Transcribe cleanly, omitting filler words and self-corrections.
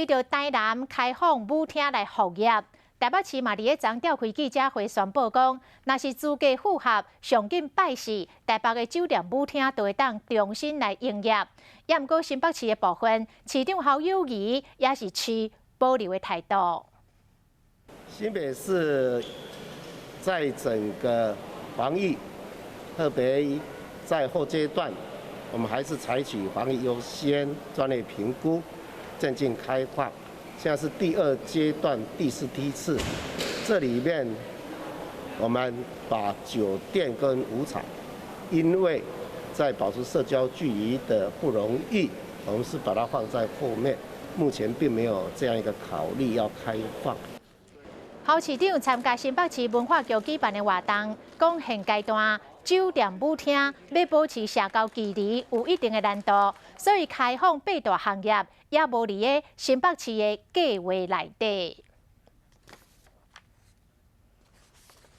为着台南开放舞厅来复业，台北市嘛伫个昨召开记者会宣布讲，若是资格符合，上紧拜四，台北的酒店舞厅就会当重新来营业。也毋过新北市的部分，市长侯友宜也是持保留的态度。新北市在整个防疫，特别在后阶段，我们还是采取防疫优先、专业评估。 渐进开放，现在是第2阶段第4梯次。这里面我们把酒店跟舞场，因为在保持社交距离的不容易，我们是把它放在后面。目前并没有这样一个考虑要开放。侯市长参加新北市文化局举办的活动，讲现阶段酒店舞厅要保持社交距离有一定的难度，所以开放8大行业也无伫个新北市的计划内底。